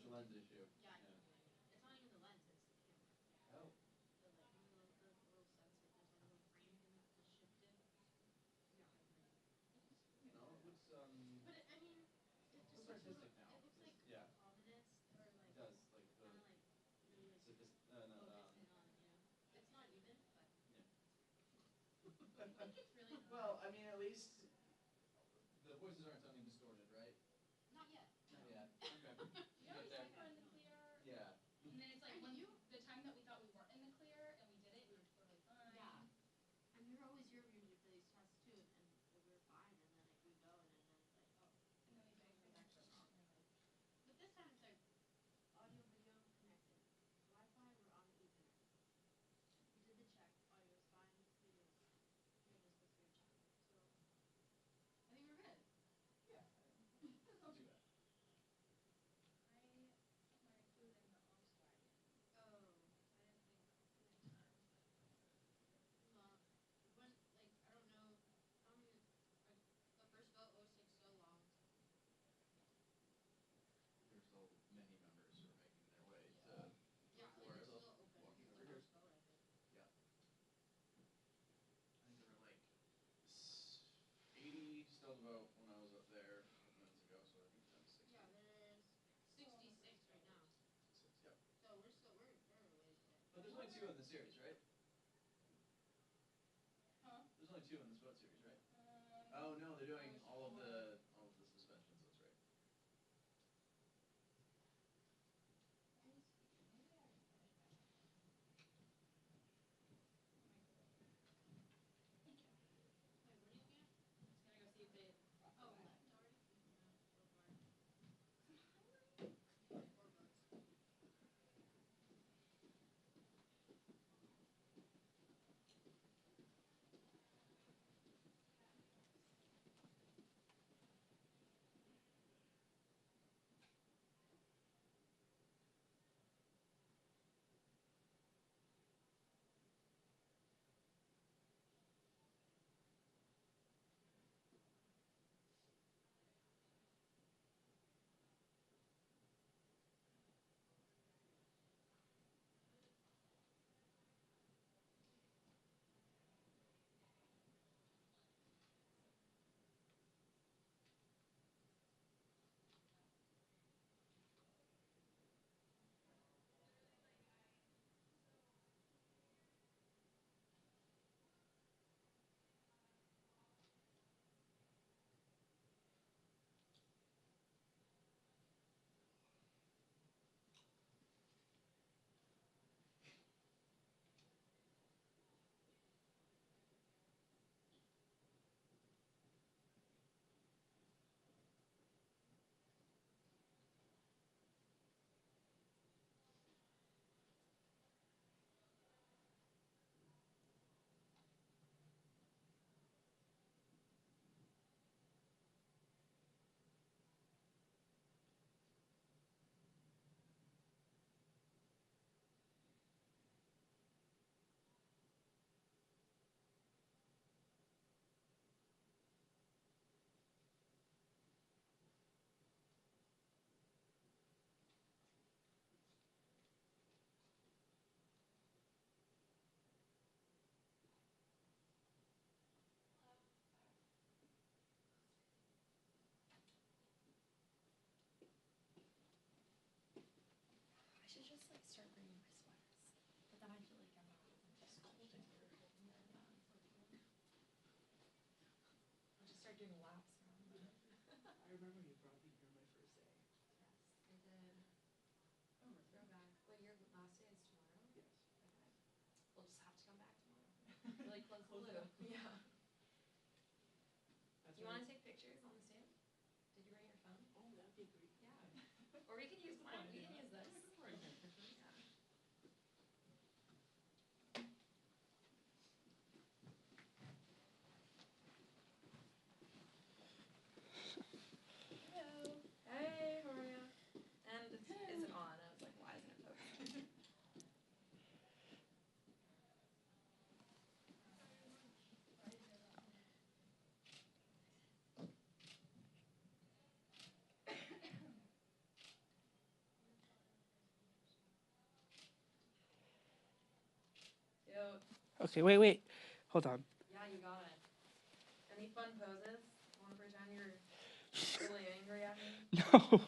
it's a lens issue. Yeah, it's not even the lens, it's the camera. Oh. The little sensor, there's like a little frame thing that just shifted. Yeah, you know, it looks But I mean, it just looks artistic little, now. it looks like ominous or like it does, like the kind of like really like focused in on, you know. It's not even, but yeah. I think it's really not. Well, I mean, at least the voices aren't sounding distorted, right? Not yet. Not yet. Okay. You know, it's like we're in the clear. Yeah. And then it's like when the time that we thought we weren't in the clear and we did it, we were totally fine. Yeah. And we were always here usually for these tests too, and we were fine, and then like we go, and then it's like, oh. And then we bang for that. But this time it's like audio, video connected. Wi-Fi, we're on the Ethernet. We did the check, audio is fine, video is fine. We're just supposed to be fine. So I think we're good. Yeah. That's not too bad. I put my food in the Volkswagen. Oh. I didn't think in time. Well, when, like, I don't know, like, the first vote was like so long. There's so many members who are making their way to Like it's still open. walking It's over the here. first vote, I think. Yeah. I think there were like 80 still to vote when I was up there a couple minutes ago, so I think that's 60. Yeah, there's 66 right now. 66, yep. So we're a ways away. But there's only 2 in the series, right? Huh? There's only 2 in this vote series, right? Oh no, they're doing all of the suspensions. That's right. Thank you. Wait, what are you looking at? Just gonna go see if they left already? No, so far. I'm hungry. 4 votes. I should just like start bringing my sweaters, but then I feel like I'm just cold in here. I'll just start doing laps around the. I remember you brought me here my first day. Yes, I did. Oh, we're throwback. What, your last day is tomorrow? Yes. Okay. We'll just have to come back tomorrow. Really close the Close it loop. up. Yeah. That's You want to take pictures on the stand? Did you bring your phone? Oh, that'd be great. Yeah. Or we could use mine. We can use this. Right there, pictures. Yeah. Hello. Hey, how are you? And is it on? I was like, why isn't it focusing? Okay, wait. Hold on. Yeah, you got it. Any fun poses? Want to pretend you're really angry at me? No.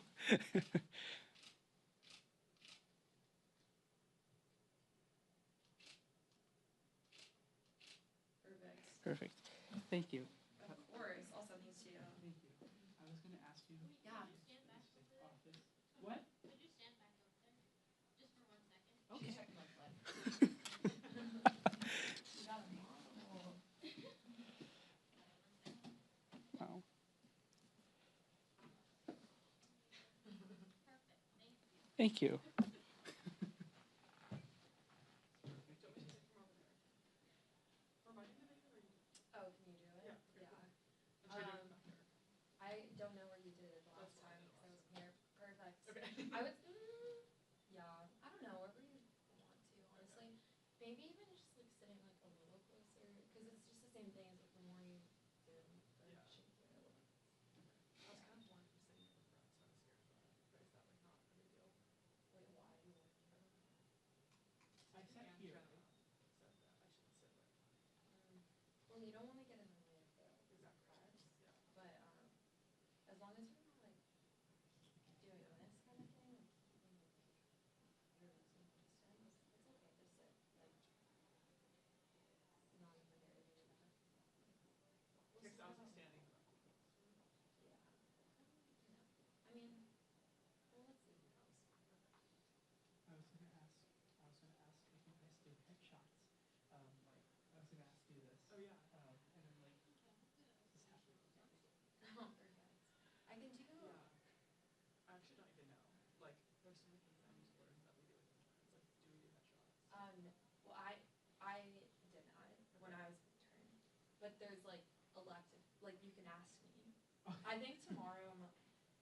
Perfect. Perfect. Thank you. Of course. I'll send these to you. Thank you. I was going to ask you. Yeah. Could you stand back over there? Office. What? Could you stand back over there? Just for 1 second? Okay. She's checking my foot. You got a model. Wow. Perfect. Thank you. Oh, can you do it? Yeah. I don't know where you did it last time because I wasn't here. Perfect. Okay. I would, yeah, I don't know, wherever you want to, honestly. Maybe even just like sitting like a little closer, because it's just the same thing as like the more you zoom, the shakier it looks. I was kind of wanting from sitting in the front, so I was scared, but is that like not a big deal? Wait, why do you want to do that? I sat here. Said that I shouldn't sit right Well, you don't want to get in the way of the Exactly. press, Yeah. but as long as you're not like doing this kind of thing, like keeping like your reasonable distance, it's okay to sit like not in the very, very back. Because I was standing in the front. Yeah. No. I mean, well, let's see who comes. I was gonna ask if you guys did headshots. I was gonna ask you this. Oh yeah. And then like Okay, let's do this. this happened. Oh, perfect. I can do. Yeah. I actually don't even know. Like, there's so many things that I need to learn that we do with interns. Like, do we do headshots? Well, I did not when I was an intern, but there's like elective, like you can ask me. I think tomorrow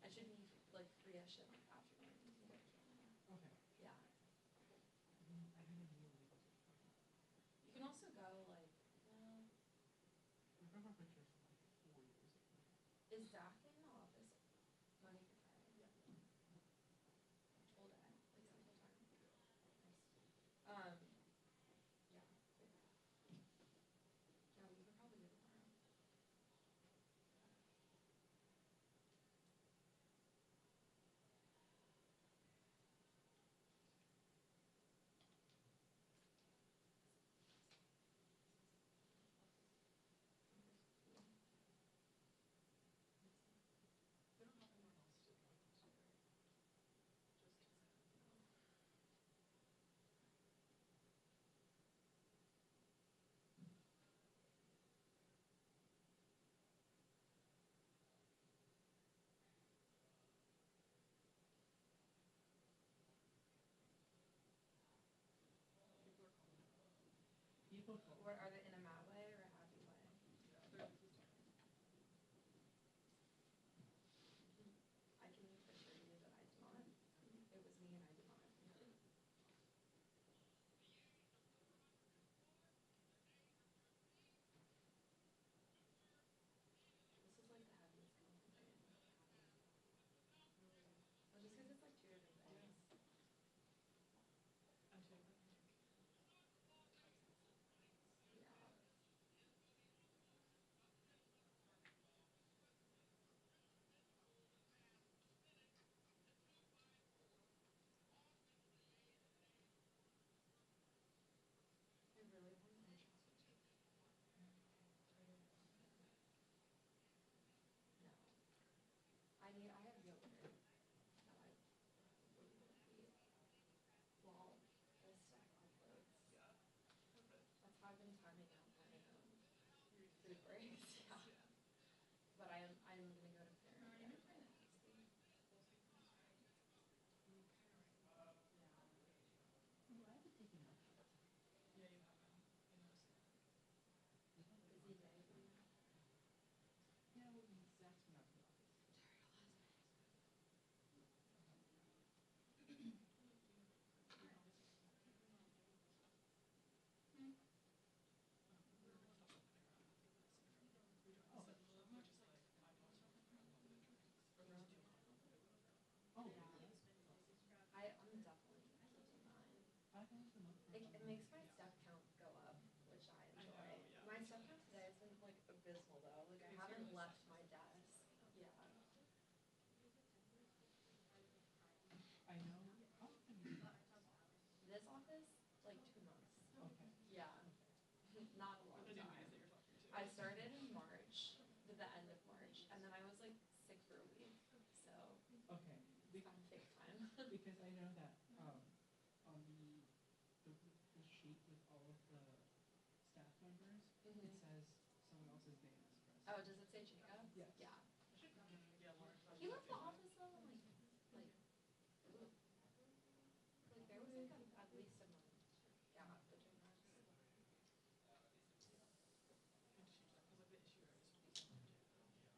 I should be like free-ish in like afternoon. You can go join me. Okay. Yeah. I didn't know you were able to. You can also go like, well, I remember pictures from like 4 years ago. is Zach in the office Monday through Friday? Yeah. Full day, like Central Time. Yeah. Nice. Yeah. Cool. Yeah, we could probably do it tomorrow. They don't have anyone else to join us, do they? Just Sam. People are calling out. People call. What are they in a mad way or a happy way? Yeah, they're like, he's talking. I can assure you that I did not. It was me and I did not. This is like the heaviest comment I have had. Really? Well, just because it's like two different Yeah. things. And two different, like, types of things. Yeah. I know, how often do you do this? This office, like 2 months. Okay. Yeah, not a What long are the time. newbies that you're talking to? I started in March, at the end of March, and then I was like sick for a week, so Okay, it's on fake time. because I know that, on the sheet with all of the staff members, it Mhm. says someone else's name is present. Oh, does it say Jacob? Yes. Yeah. Yeah, Lauren. He left the office though, like there was like at least a month gap between us. Can't change that, 'cause like the issue there is from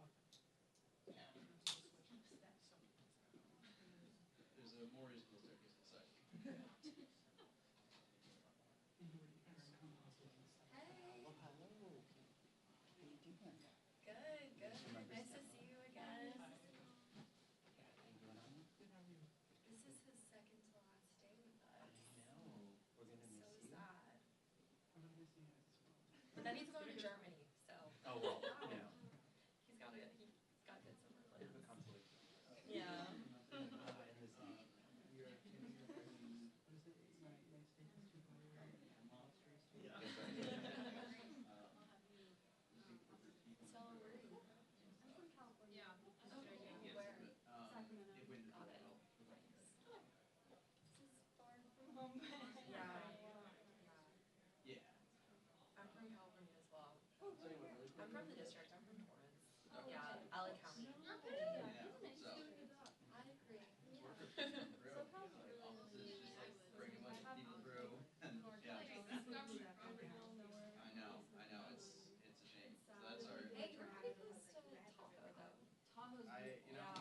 Okay. Yeah. We need to switch so many months ago. There's a more reasonable staircase inside. And who are you, and who else is inside? Hey. Well, hello. How you doing? Good, good. Nice to see you again. Yeah, how you doing, Anya? Good, how are you? This is his second to last day with us. I know. We're gonna So miss you. sad. I'm gonna miss you guys as well. But then he's going to Germany, so Oh, well, you know, he's got good summer a bit of a plans. consolation. Yeah. And this Your What is it? My steak is too hungry. Monsters too. Yeah. That's right. So where are you? I'm from California. Yeah. Oh, where? Sacramento. It went Got it. well. This is far from home, but Yeah. Yeah. I'm from California as well. Oh, Tell you what, where? really I'm quick. from the district. I'm from Torrance. Oh, Yeah, okay. LA County. Yeah, Yeah, it's so- nice to talk. I agree. SoCal's really, Offices really just like nice. bring a bunch I of people have through and North yeah. Carolina, Government in the middle of nowhere. I know, it's a shame. It's So sad. that's our, Hey, you're pretty close to Tahoe though. Tahoe's beautiful. Yeah.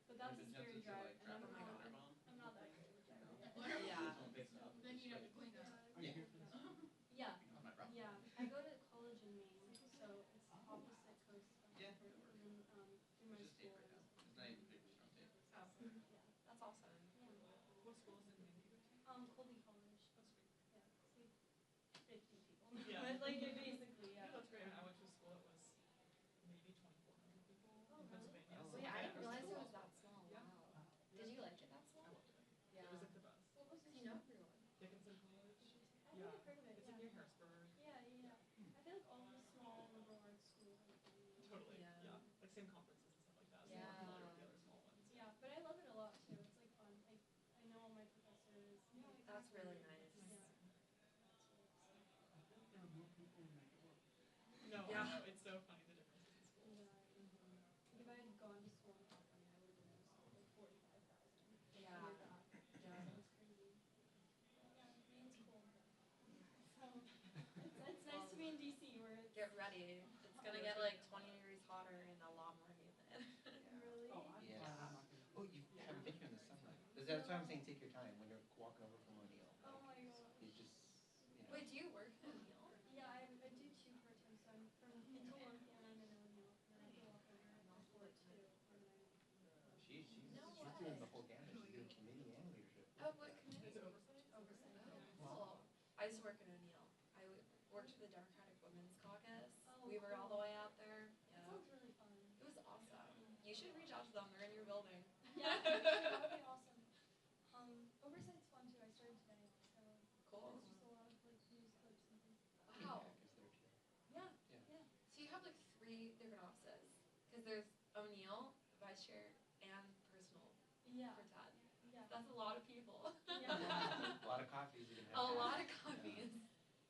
But I've that's a been scary tempted to drive, like and trap I'm my not- underbone. I'm not that good with driving. Yeah. Someone picks it up. Then you have to clean up. Are you here for this one? Yeah, Not my problem. yeah. I go to college in Maine, so it's the opposite coast of Yeah. Hartford, and then through my It's just tape school. right now. It's not even particularly strong tape. Yeah. That's awesome. What schools in Maine do you go to? Colby College. That's sweet. Yeah, it's like 50 people. Yeah. But like it basically, Yeah, yeah. that's great. I went to a school that was maybe 2,400 people Oh, in really? Pennsylvania. Oh, so Wait, I didn't yeah, realize cool. it was that small. Yeah. Wow. Wow. Did you like it that I small? loved it. Yeah. It was like the best. What was Do your you know school? everyone? Dickinson College. I've Yeah. never heard of it. It's Yeah. like near Harrisburg. I feel like all the small liberal arts schools are Totally. Yeah. Yeah. Like same conferences and stuff like that. So Yeah. I'm familiar with the other small ones. Yeah, but I love it a lot too. It's like fun. Like I know all my professors. That's really nice. Yeah. I feel like there are more people in my dorm. No, Yeah. I know. It's so funny the differences in schools. Like, if I had gone to school in California, I would have been in school like 45,000. Yeah. Yeah. It's crazy. Yeah, Maine's cool. So it's nice to be in DC where it's Get ready. It's gonna get like 20 degrees hotter and a lot more humid. really. Oh, I'm Yeah. glad I'm not gonna. Oh, you haven't been here in the summer. That's what I'm saying, take your time when you're walking over from O'Neill. Oh my god. You just, you know. Wait, do you work in O'Neill? Yeah, I do 2 part-time, so I'm from into Olympia and I'm in O'Neill, and then I go walk over before 2 when I'm She's No doing way. the whole gamut. She's doing committee and leadership. Oh, what committee? Is it oversight? oversight. Oh, cool. I used to work in O'Neill. I worked for the Democratic Women's Caucus. Oh, We were all the cool. way out there. That Yeah. sounds really fun. It was awesome. You should reach out to them. They're in your building. Yeah, that would be awesome. Oversight's fun too. I started today, so Cool. it's just a lot of like news clips and things. Wow. Feedback is there too. Yeah, Yeah. yeah. So you have like 3 different offices. Because there's O'Neill, vice chair, and personal Yeah, for Ted. yeah. That's a lot of people. Yeah. A lot of coffees you can A have. lot of copies.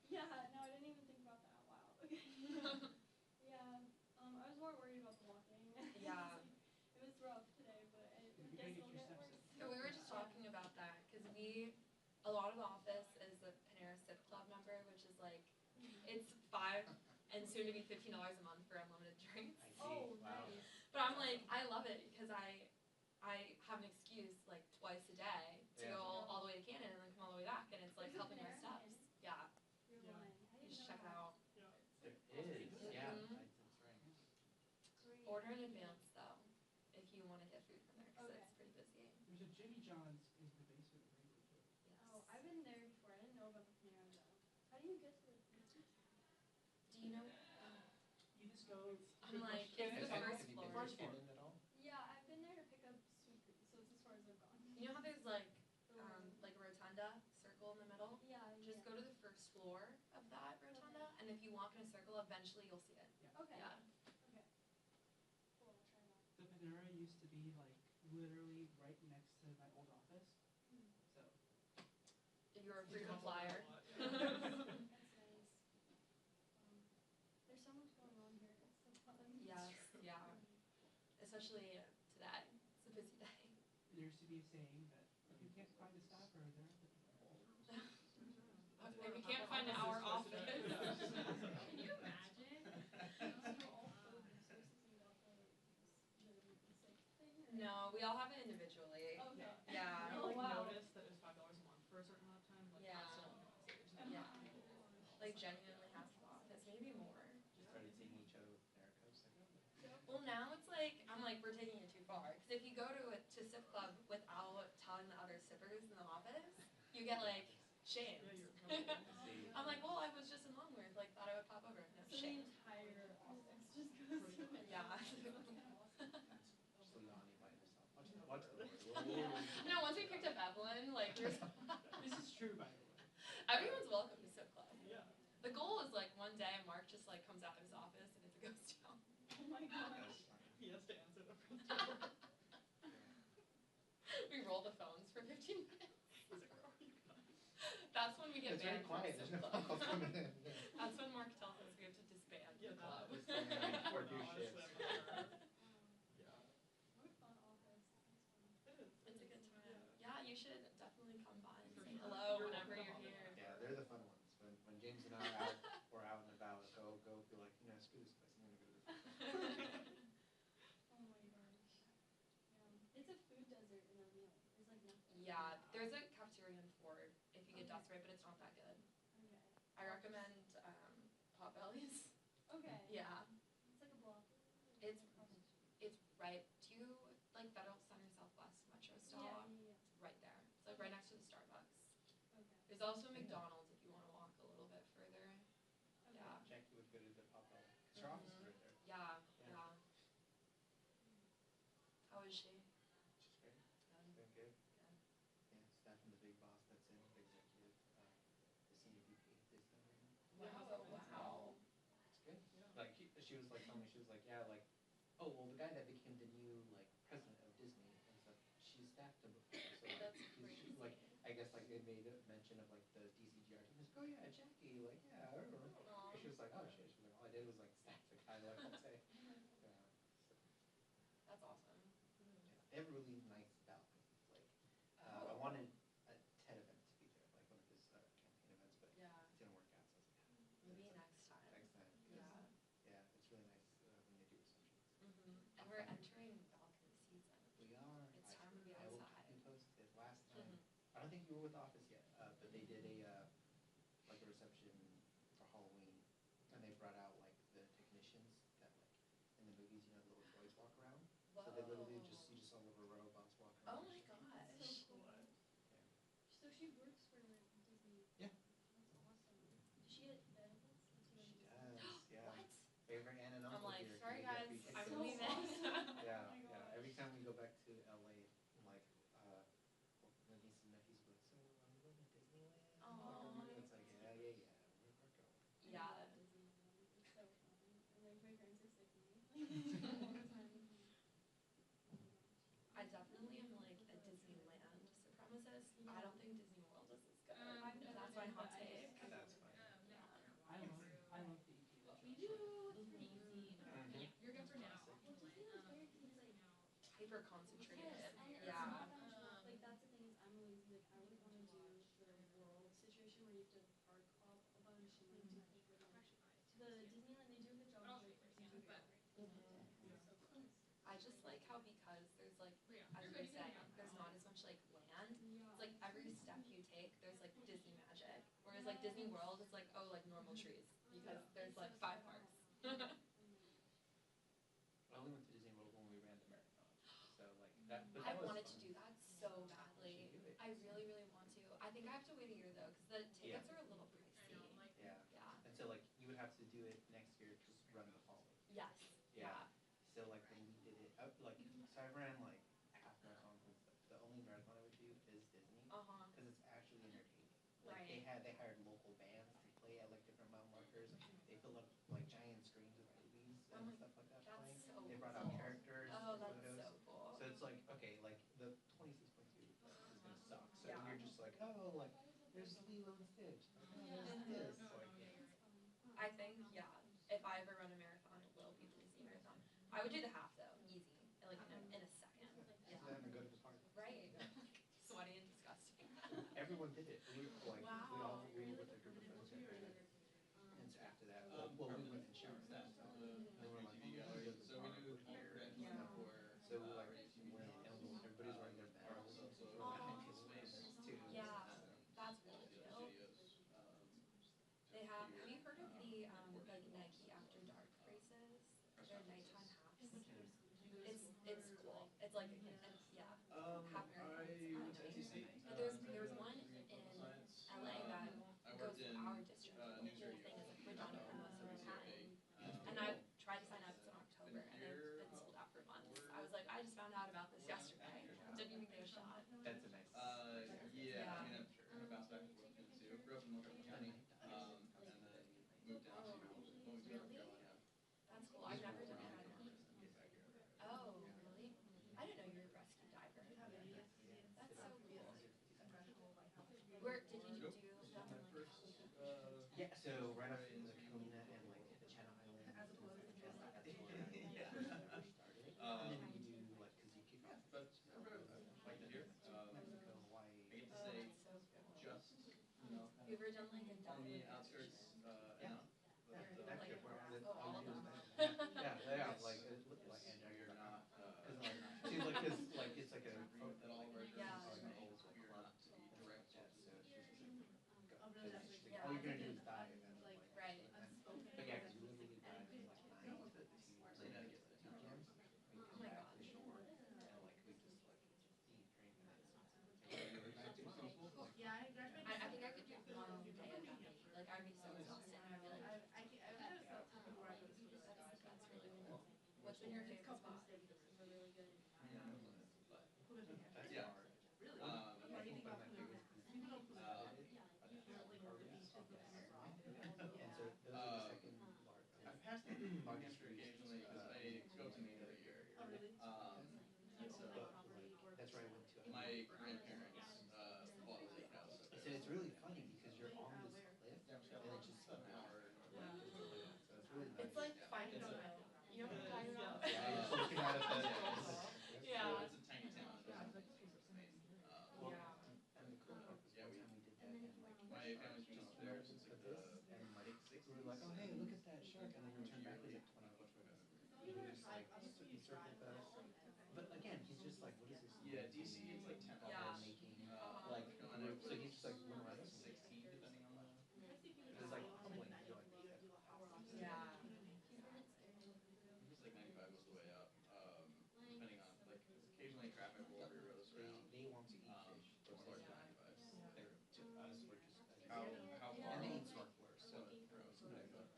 Yeah, no, I didn't even think about that. Wow. Okay. Yeah, I was more worried about the walking. Yeah. It was rough today, but I You guess gotta it'll get get your worse. steps So we were just talking about that because a lot of the office is a Panera Sip Club member, which is like, it's $5 and soon to be $15 a month for unlimited drinks. I see. Oh, Wow. nice. But I'm like, I love it because I have an excuse like twice a day to Yeah. go all the way to Canada and then come all the way back, and it's like There's a helping my Panera in steps. Yeah, You're Yeah. lying. I you didn't should know check it that. out. Yeah. There is, yeah, Mhm. that's right. Great. Order in advance though, if you want to get food from there, because Okay. it's pretty busy. There's a Jimmy John's in the basement of Rainbow too. Yes. Oh, I've been there before. I didn't know about the Panera though. How do you get to the Panera? Do you know? You just go. I'm like, Can it's I the just- first Have you floor. been to Shannon at all? Yeah, I've been there to pick up sweet green, so it's as far as I've gone. You know how there's like a rotunda, circle in the middle. Yeah, Just go to the first floor of that rotunda, and if you walk in a circle, eventually you'll see it. Okay. Yeah. Okay. Cool, I'll try that. The Panera used to be like literally right next to my old office. Hmm. So You're a We frequent come up with flyer. a lot, yeah. That's nice. There's so much going on here. It's so fun. Yes, yeah. Especially today. It's a busy day. there used to be a saying that if you can't find a staffer, they're at the Panera. If you can't find our office. Can you imagine? No, we all have it individually. Okay. Yeah. You like wow. notice that it's $5 a month for a certain amount of time, like Yeah. constantly notice that there's no Yeah. Like genuinely half the office, maybe more. Just started seeing each other with Panera cups, like, Well, now it's like, I'm like, we're taking it too far. Because if you go to Sip Club without telling the other sippers in the office, you get like shamed. Yeah, you're probably. see, I'm like, well, I was just in Longworth, like thought I would pop over. No, So the shame. entire office just goes to it. Yeah. just Lonnie by herself. Watch the Lord. No, once we picked up Evelyn, like, This is true, by the way. everyone's welcome to Sip Club. Yeah. The goal is like one day Mark just like comes out of his office and it's a ghost town. Oh my gosh. He has to answer the front door. We roll the phones for 15 minutes. He's like, where are you guys? That's when we get It's very banned from quiet, Sip there's no Club. calls coming in. That's when Mark tells us we have to disband Yeah, the club. that is Or do honestly, shifts. I'm not sure. Yeah. What a fun office. This is fun. It is. It's a good time. Yeah. Yeah, you should definitely come by and For say sure. hello You're whenever welcome you're to come here. Yeah, they're the fun ones. When James and I are out, or out and about, go be like, screw this place, I'm gonna go to this place. Oh my gosh. Yeah. It's a food desert in O'Neill. There's like nothing. Yeah, there's a cafeteria in Ford if you get Okay. desperate, but it's not that good. Okay. I recommend Potbellies. Okay. Yeah, It's like a block. It's across the street. it's right to like Federal Center Southwest Metro Stop. Yeah. Right there. It's like right next to the Starbucks. Okay. There's also Yeah. McDonald's if you want to walk a little bit further. Okay. Yeah. Jackie would go to the pop-up, because her office is right there. Yeah, Yeah. yeah. How is she? She's great, doing good. Yeah, staff and the big boss that's in, the executive, the senior VP at Disney right now. Wow. Wow. It's good. Yeah. Like, she was like telling me, she was like, yeah, like, oh, well, the guy that became the new, like, president of Disney and stuff, she staffed him before, so like, That's she's crazy. like, I guess like they made a mention of like the DCGR team, he's like, oh yeah, Jackie, like, yeah, I remember. Aw. And she was like, oh shit, she was like, all I did was like staff the guy like all day. Yeah, so, That's awesome. yeah. They have really nice balconies, like, I Oh. wanted a TED event to be there, like one of his campaign events, but Yeah. it didn't work out, so I was like, Maybe it's next time. next time, because, Yeah. yeah, it's really nice when they do receptions. And we're entering balcony season. We are. It's time to be I will outside. keep you posted. Last time, Mhm. I don't think you were with the office yet, but they did like a reception for Halloween, and they brought out like the technicians that like in the movies, the little droids walk around. So they literally you just saw little robots walking Oh around. my gosh. So cool. Yeah. So she works for Disney. Yeah. That's awesome. Does she get benefits? Does She she does. Yeah. What? Favorite aunt and I'm uncle like, here. sorry You get guys, free I'm tickets. leaving. Yeah, Oh my yeah. gosh. Every time we go back to LA, like, my niece and nephews will be like, so are we going to Disneyland? Aw. It's like, yeah, we're going. I Yeah. love Disneyland. It's so fun. And like my friends are sick of me. All the time. Oh my gosh. I definitely am like a Disneyland supremacist. I don't think Disney World is as good. I've never That's my been, hot but I take. just- That's fine. I love the EP. We do. It's amazing. Mhm. Yeah, you're good for now. Well, Disneyland's weird because like Hyper concentrated. yes, and it's Yeah. not that much work. Like that's the thing is I'm always like I wouldn't want to do the world situation where you have to park up a bunch and like do everything. The Disneyland they do a good job of like you do But- everything. Yeah. So close. I just like how because there's like, Yeah, as you're we good, say, you're good. there's not as much like land. Yeah. It's like every step you take, there's like Disney magic. Whereas like Disney World, it's like, oh, like normal trees because there's like 5 parks. I only went to Disney World when we ran the marathon, so like that. But I that was wanted to fun. do that so You badly. should do it. I really, really want to. I think I have to wait a year though, because the tickets are a little I pricey. know, like, Yeah, Yeah. and so like you would have to do it next year, just run the following. Yes. Yeah. Yeah. So like when we did it, like so I ran like half marathons and stuff. The only marathon I would do is because it's actually entertaining. Like Right. they hired local bands to play at like different mile markers. They filled up like giant screens with movies Oh and my- stuff like that That's playing. so They brought out cool. characters, Oh, that's photos. so cool. So it's like, okay, like the 26.2 is gonna suck. So Yeah. you're just like, oh, like there's Lilo and Stitch. Like, oh, there's this. Like, I think, yeah, if I ever run a marathon, it will be the DC Marathon. I would do the half though, easy, like in a second. so then I go to the park. Right. Sweaty and disgusting. Everyone did it. We like Wow. we were with a group of friends that did it. And so after that, well, we went and showered. That, And the then we're like, TV oh, gallery. we're So we do here. grants Yeah. for So we like radio TV went and channels. everybody's wearing their Are bells. also Aw. in space too. Yeah, And, that's really the cute. studios. They have you heard of the like Nike After Dark races? They're nighttime halves. It's cool. It's like yeah. Half I marathons. went to NTC. There's one in LA that I goes worked to in our district. The news whole radio. thing is like Redondo Hermoso Manhattan. And I I tried to sign up, it's in October, and it's been sold out for months. I was like, I just found out about this yesterday. Didn't even get a shot. That's a nice. yeah, I mean, I'm kind of bounced back and forth between the two. Grew up in North Carolina, and then moved down to Wilmington, North Carolina. That's cool. I've never done it. Get back here. Oh, really? I didn't know you were a rescue diver. That's so cool. Where did you Nope. do This is that? my first, Yeah, so right after the Catalina and like the Channel Islands, that's where I Yeah. first started. And then you do like, cause you kick off But I like to hear. Mexico, Hawaii. I get to Oh, say that's so cool. just, Have you ever done like a on the dive outskirts, Yeah. enough. But, Actually, we're on it. Oh, all of them. Yeah, like and so you're not, cause like, see, like, cause like it's like a. that all of our Yeah. journalists make, so you're not to be direct. Yeah, so it's just like, go. 'Cause it's just like, Yeah. all you're gonna do is dive and then like. Right. But yeah, cause you literally dive from like 9 to 2 So you gotta get to the town. p.m. We Oh come my back God. to shore and like we just like eat, drink, and then we're back to tomorrow. Yeah, I graduated. I think I could do one day of that. Like I'd be so exhausted. And I'd be like, that's really cool. What's been your favorite spot? That's Yeah. hard. I think one of my favorites is and so those are the second I've passed the New largest Hampshire trees. occasionally because I go to Maine every year. And so That's where I went to. my grandparents bought a lake house. I said it's really funny because you're on this cliff and it's just an hour. so it's really nice. It's like finding a whale. You know what I'm talking about? Yeah, you're just looking out at the Yeah. It's a tiny town. Yeah. and the cool part was Yeah, one we- time we did that and like My family's been up there since like the and like late we were like, oh hey, look at that shark, and then we turned back, years. it was like 20 feet. And he was like, he circled us. But again, he's just like, what is this? Yeah, DC is like 10 Yeah. hours. Making Like, so he's just like went around us. 16 depending on the. It was like humbling. You're like, Yeah. It's like 95 goes the way up. Depending on like occasionally traffic will reroute us around. they want to eat But fish. it's large 95s. They're, to us, we're just How far? and they eat snorkelers. So Gross. Okay, but-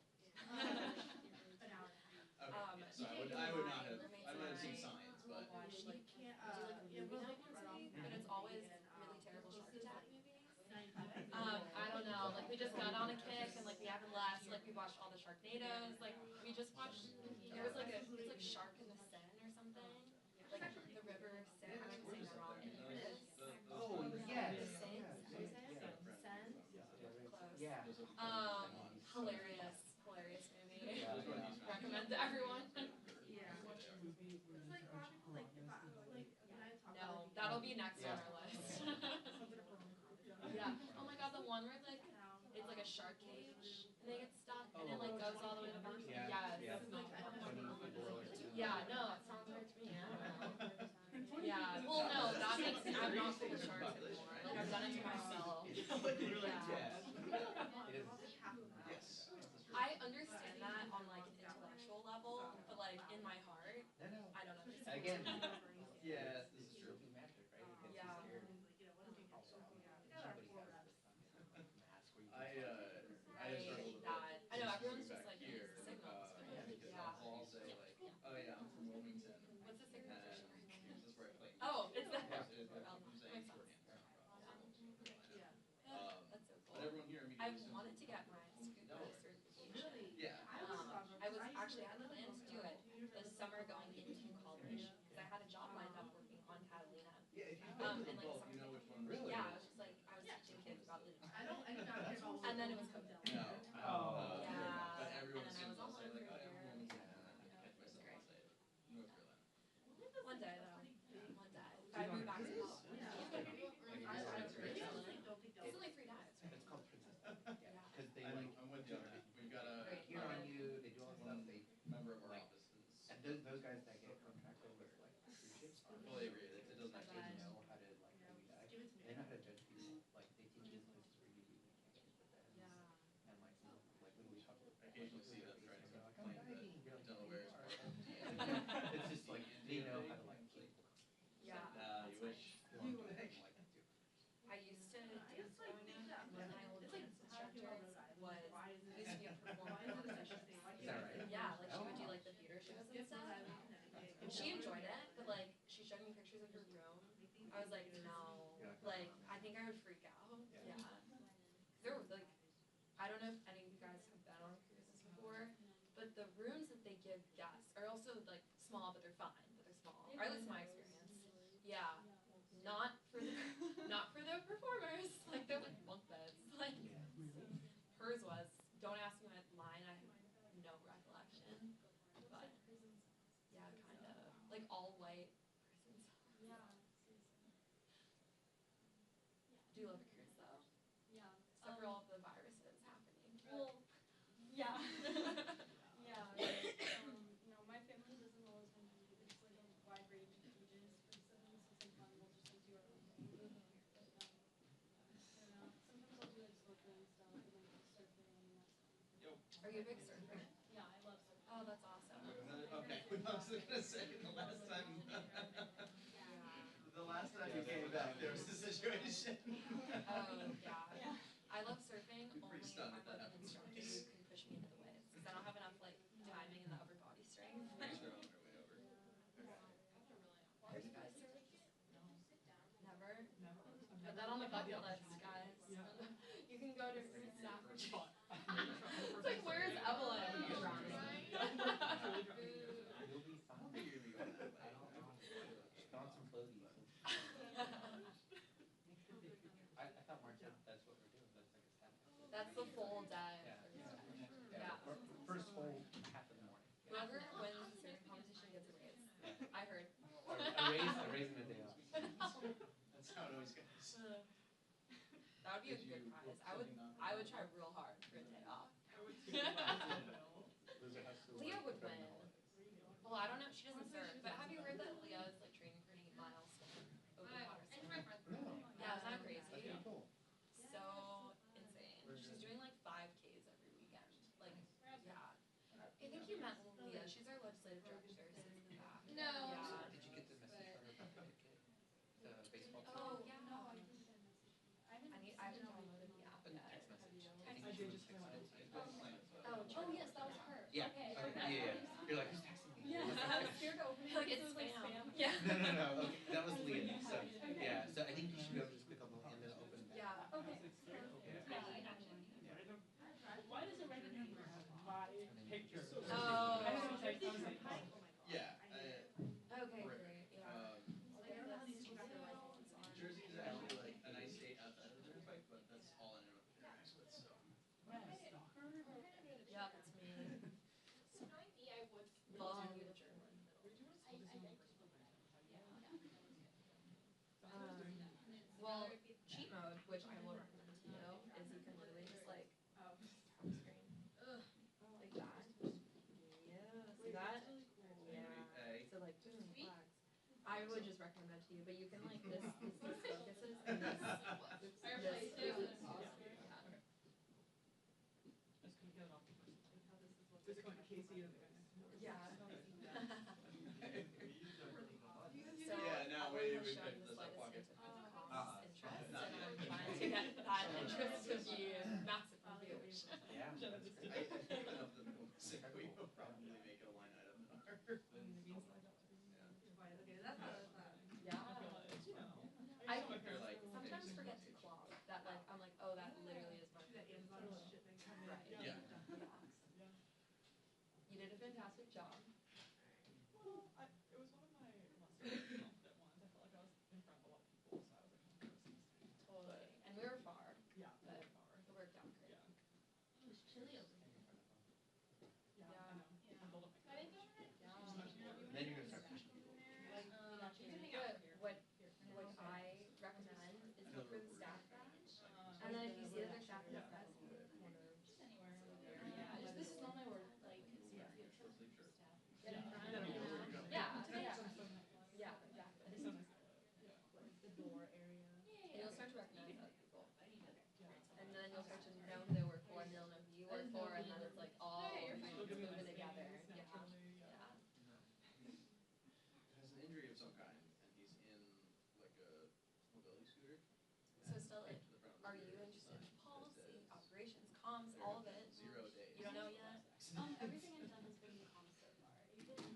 An hour and a half. Okay, yeah, so I would not have. I might have seen signs, but. Watch like we do like a movie night once a week, but it's always really terrible shark attack movies. I don't know. Like we just got on a kick and like we haven't left. Like we watched all the Sharknadoes. Like we just watched. There was like it's like Shark in the Seine or something. Like the river Seine. I'm saying that wrong. This. oh yes. The Seine. Close. Yeah. Hilarious movie. Yeah. Recommend to everyone. No, that'll be next on our list. Yeah. Oh my god, the one where like it's like a shark cage and they get stuck and it like goes all the way to the bottom. Yeah. Yes. Yeah. Yeah, no, it sounds right to me. I don't know. Yeah. Well, no, that makes I'm not cool with sharks anymore. Like I've done it to myself. Yeah. It is. Yes. I understand that on like an intellectual level, but like in my heart, No. I don't understand. Again. Yeah, this is true. It'll be magic, right? It gets Yeah. you scared. Somebody has this mask where you I I just struggle hate with that. I know everyone's back just like here, signals. yeah, because I'll say like, oh yeah, I'm from Wilmington. What's the signal for And shark? this is where I play. Oh, it's that. I'm saying Well, that makes sense. shorthand. I wanted to get my scuba certification. Yeah. I was actually, I had planned to do it this summer going into college, because I had a job lined up working on Catalina. Yeah, if you've And been to like both, you know which one. Really? Yeah, I was just like, I was teaching kids about the I do not care about. and then it was COVID. No. Oh. Yeah. But everyone And then I assumes was I'll say on like, oh over yeah, here. I'm going to Yeah. catch myself and say North Carolina. One day though, one day. If I move back to college. It's only 3 days. It's called Princess. Yeah, because they I'm, like I'm with you. We've got a Great. hear on you. They do all this stuff. They member of our Like, office is and those guys that get contracted with like cruise ships are fully agree. It doesn't I actually. they bet. know how to like really die. They know how to judge people. Like they teach you the places where you really can't get with them. Yeah. And like literally talk about. I occasionally see them trying to They're like, claim I'm diving. that You're like, Delaware is "You part are." of the It's just like they know how to like keep people calm. Yeah. You that's wish. nice. They want them, like, do. I used to dance growing up. One of my old dance instructors was used to be a performer on the shows. Is that right? Yeah, like she would do like the theater shows and stuff. And she enjoyed it, but like she showed me pictures of her room. I was like, no, like I think I would freak out. Yeah. Yeah. There were like, I don't know if any of you guys have been on cruises before, but the rooms that they give guests are also like small, but they're fine, but they're small. Or at least my experience. Yeah. Not for the performers. Like they're like bunk beds. Like hers was. Don't ask me what mine. I have no recollection. But yeah, kind of like all white persons. Do love a cruise though, except for all of the viruses happening. Well, yeah. Yeah. My family doesn't always want to do it's like a wide range of ages for some, so sometimes we'll just like do our own thing. But I don't know. Sometimes I'll do like snorkeling and stuff and then like surfing and that stuff. Are you a big surfer? Yeah, I love surfing. Oh, that's awesome. Okay, I was gonna say the last time. The last time you came back, there was a situation. Oh, yeah. I love surfing You're only pretty if stunned I'm if that with an happens. instructor who can push me into the waves, because I don't have enough like timing in the upper body strength. Thanks for on our way over. Have you guys surfed? Never? Never. Put that on the bucket list, guys. Yeah. You can go to Stafford. It's like, where's Evelyn? You'll be fine. I think you're gonna be going that way. Just go on some floaties. I thought Mark said that's what we're doing. That's like a staff. That's the full day. Yeah. Yeah. First whole half of the morning. Whoever wins the surfing competition gets a raise. I heard. A raise and a day off. That's how it always goes. That would be a Did good you prize. book something I would try real hard for a day off. Loser has to Leah work would during win. the holidays. Well, I don't know. She doesn't surf, but have you heard that Leah is like training for an 8-mile open water And swim? my friend. No. Yeah, isn't that That's crazy? pretty cool. So insane. She's doing like 5Ks every weekend. Like, yeah. I think you met Leah. She's our legislative director. Sits in the back. No. Yeah. Did you get the message from her about the baseball team? Oh yeah. No, I didn't get a message. I haven't I haven't downloaded the app A yet. text message. I did just text download message. Oh, yes, that was her. Yeah. Okay. Yeah. You're like, who's texting me? Yeah. I was scared to open it. Like, it's It was like spam. spam. Yeah. No. Okay, that was Leah. So yeah. So I think you should be able to just click on the and then open that. Yeah. Okay. Yeah. Yeah, I got you. Why does a record number have my picture? Oh. I was like, Yeah. Okay, Horrific. great. Yeah. Jersey is actually like a nice state outside of the turnpike, but that's all I know what the interacts with, so. Yeah, that's me. So knowing me, I would. Long German. Well, cheat mode, which I will recommend to you, is you can literally just like tap the screen. Like that. Yeah. See that? Yeah. So like boom, flags. I would just recommend that to you, but you can like this focuses and this I replaced it with yeah. Just couldn't get it off the person. Just going to Casey and Yeah. So Yeah, now Evelyn we has shown picked the this up slightest pocket. hint of Pentecost's interest, Not and I'm yet. trying to get that interest to be massively huge. Yeah. I think of the music, we will probably make it a line item in our. Yeah. You know. I If you're like, sometimes forget to clock that, like, I'm like, oh, that literally is my fantastic job. Well, it was one of my lesser confident ones. I felt like I was in front of a lot of people, so I was like nervous. Totally. And we were far, Yeah, but really far. it worked out great. Yeah. It was chilly over here. Yeah, Yeah. I know. Yeah. I built up my I think courage. Yeah. And then you're gonna start pushing people. What I recommend is look for the staff badge, and then if you see that their staff is Yeah. best, Just anywhere. Yeah, just this is normally where like Short sleeve shirt. get in front Yeah. of Yeah. them. yeah, Today yeah, was so nice. yeah, exactly. It's so nice. Yeah. The door area. And you'll start to recognize other people, Yeah. and then you'll start to know who they work for, and they'll know who you work for, and then it's like all Hey, you're fine. They'll give me moving nice together. things Yeah, naturally, yeah. yeah. Has an injury of some kind, and he's in like a mobility scooter. So still, like, To the front of the are you scooter, interested in son policy, just is operations, comms, there all of it? 0 days. You don't know yet? Everything I've done has been comms so far.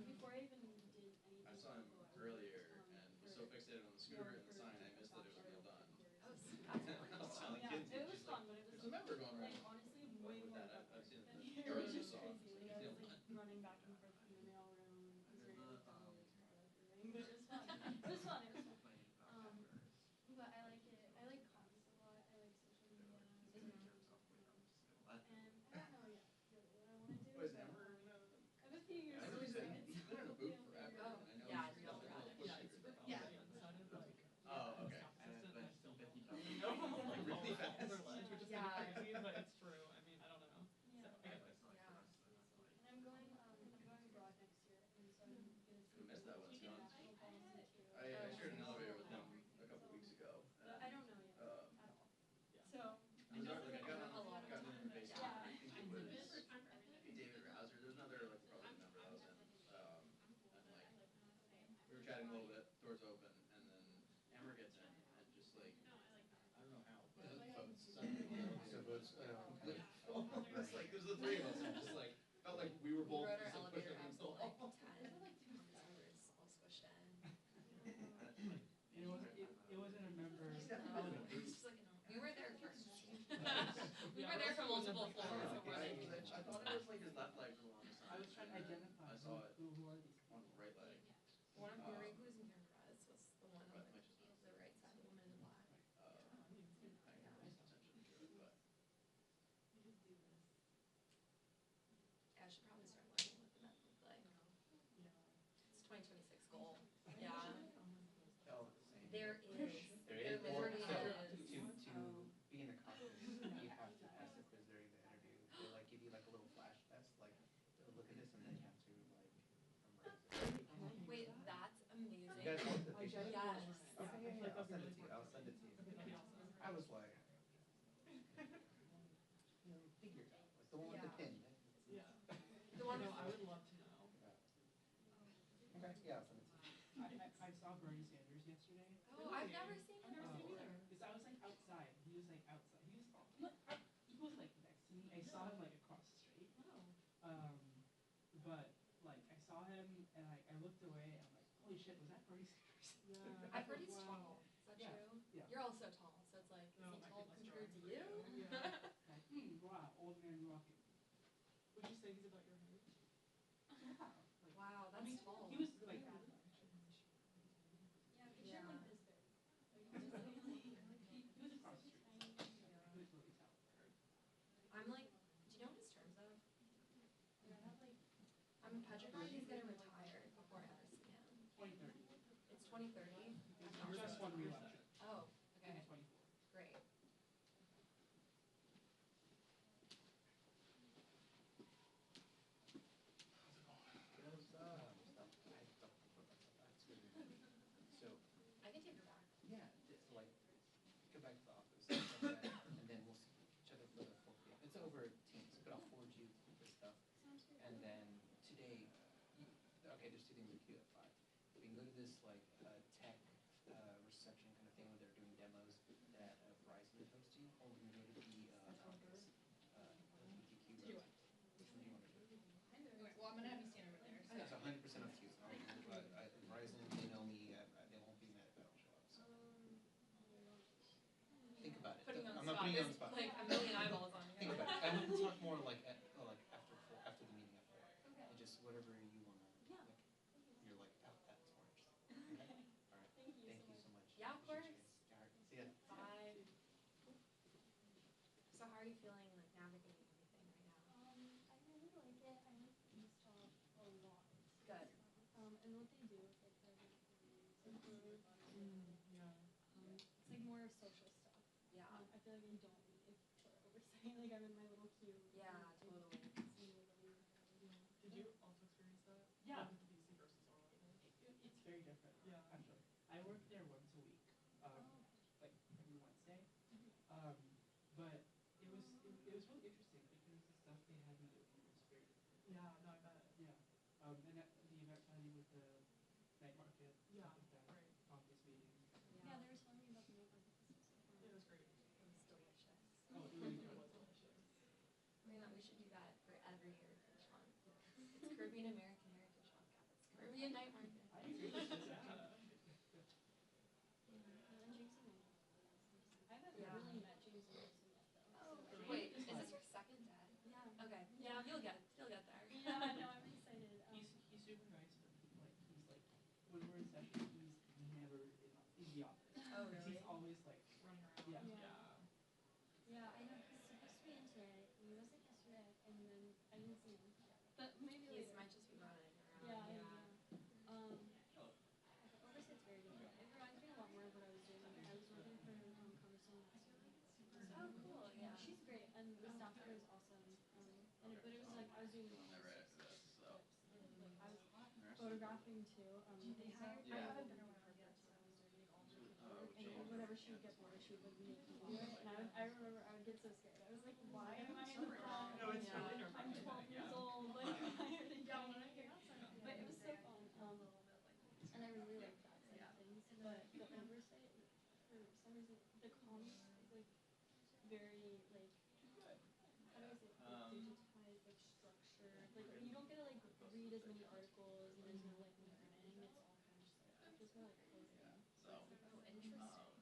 Before I even did anything. I saw him political, earlier was, and was so fixated on the scooter and the sign, I missed that it was all done. That was really I was cool. telling Yeah, kids, it was she's fun, like, but it was there's a member going like around. honestly But way with more that, fun I've seen than the here. birds It you was saw. crazy. It's Like like, I feel was fun. like running back and forth from the mail room because we were like down like everything. But it was fun. It was fun. It was fun. But I like it. I like comms a lot. I like social media. And I don't know yet really what I want to do. What is but, Amber? I have a few years. I know to he's do been, it. he's been in a boot forever. Oh, And I know yeah, he's no, got that yeah. little push Yeah, it's shooter super thing. fun. The undecided, like, Oh, okay. staff assistant, and I still don't 50,000. know how Like, really all that fast. other ledge, which is Yeah. kind of crazy, but it's true. I mean, I don't know. Yeah. So, I get it. Yeah. And I'm going abroad next year, and so I'm gonna see. I missed that when it's gone. International policy too. I shared an elevator with him a couple weeks ago. But I don't know yet at all. So. I was like, I got A lot of got in time. Facebook. Yeah. I think it was David Rouser. There's another like Republican member that was in. And like we were chatting a little bit, doors open, and then Amber gets in and just like I don't know how, but votes suddenly. So votes, It's like there's the three of us. And just like felt like we were We both rode our just like elevator pushing up against to the like wall. 10, and we were all squished in. It wasn't a member. It's just like, we were there first. We were there for multiple floors before they moved. I thought it was like his left leg for the longest time. I was trying to and then identify I saw it who are these on people. the right leg. One of Marigu's and Perez was the one on But the, might just not. the right side, the woman in the black. I paid attention to it, but Yeah, I should probably start learning what the men look like. It's 2026 goal. Yeah. Oh, There is. there is, well, literally so, is. to be in the caucus, you have to pass the quiz during the interview. They like give you like a little flash test, like, look at this and then you have to like memorize it. Wait, that's amazing. You guys want the picture? Yes. Okay, yeah, I'll send it to you, I'll send it to you. Okay, that'd be awesome. I was like, figure it out, like the one with the Yeah. pin. Yeah. The one No, I would love to know. Okay, yeah, I'll send it to you. I saw Bernie Sanders yesterday. Oh, I've never seen him I've never seen before. either. Because I was like outside. He was like outside. He was like next to me. I saw him like across the street. But like I saw him and I looked away and I'm like, holy shit, was that Bernie Sanders? Yeah. I've heard he's Wow. tall. Is that Yeah, true? yeah. You're also tall, so it's like, is No, he my tall kid must compared to draw you? Yeah. Like, wow, old man walking. Would you say he's about your height? Yeah. Like, Wow, I that's mean, tall. he was like, Yeah, picture Yeah. him like this big. he was across the street. He was really talented. I'm like, do you know what his terms of? I'm petrified he's gonna retire before I ever see him. 2030. It's 2030? He just won re-election. Oh, okay, 2024. great. So, I can take her back. yeah, like, go back to the office, and then we'll see each other for the 4 p.m. It's over Teams, but I'll forward you the stuff. And then today, okay, there's 2 things we can do at 5. We can go to this like tech reception kind of thing where they're doing demos that Verizon is hosting, or we can go to the Caucus LGBTQ. To do what? Which one do you want to do? Okay, well, I'm gonna have you stand over there. So. It's 100% up to you. Verizon, they know me, they won't be mad if I don't show up. So think about it. Putting you on I'm the not spot. putting you on There's the spot. like a million eyeballs on you. Think about it. I want to talk more like after the meeting at 4. And just whatever you wanna, Yeah. like, you're like, oh, that's more interesting. Okay. All right, Thank you thank so you much. so much. Yeah, of Appreciate course. you guys. All right, see ya. Bye. So how are you feeling like navigating everything right now? I really like it. I like this job a lot. Good. And what they do with like the employees and Yeah. it's like more social stuff. Yeah. I feel like I don't need for oversight. Like I'm in my little cube. Yeah, and totally. I see nobody. Did you also experience that? Yeah. Like with the DC versus Orlando? It's very different, Yeah. actually. I work there once a week, like every Wednesday. But it was really interesting because the stuff they had me doing was very different. Yeah, no, I bet. Yeah. And at the event planning with the night market, Yeah, stuff like that, right. caucus meetings. Yeah, they were telling me about the night market. This was so fun. It was great. It was delicious. Oh, it really It good. was delicious. We should do that for every Heritage Month. It's Caribbean American Heritage Month, guys. Caribbean Night Market. I agree. Yeah. And then James and I. I haven't Yeah. really met James in person yet though. Oh, so- wait, is this your second day? Yeah. Okay. Yeah. You'll get there. Yeah, no, I'm excited. He's super nice, but he's like, when we're in session, he's never in the office. Oh, really? He's always like, Running around. Yeah. Yeah. Yeah, I know he's supposed to be in today, and he was like yesterday, and then I didn't see him. But maybe He later. might just be running around. Yeah, yeah. The oversight's very good. It reminds me a lot more of what I was doing. I was working for Congresswoman Master. Oh, cool, yeah. She's great, and the staff there is awesome. But it was like I was doing Right after this, so. like I was photographing too. They hired. I Yeah. haven't been around her yet, so I was doing like all the paperwork, and James. whenever she would get bored, she would like make me do it. And I remember I would get so scared. I was like, why am I in the wrong? No, it's Yeah. really I'm 12 years old. Like, why are they doing it here? But it was so fun. And I really like that side of things. But the oversight, for some reason, the comms is like very like how do I say it? Like, digitized, like structured. Like you don't get to like read as many articles, and there's no like learning. It's all kind of just more like coding. Yeah, so. Oh, interesting.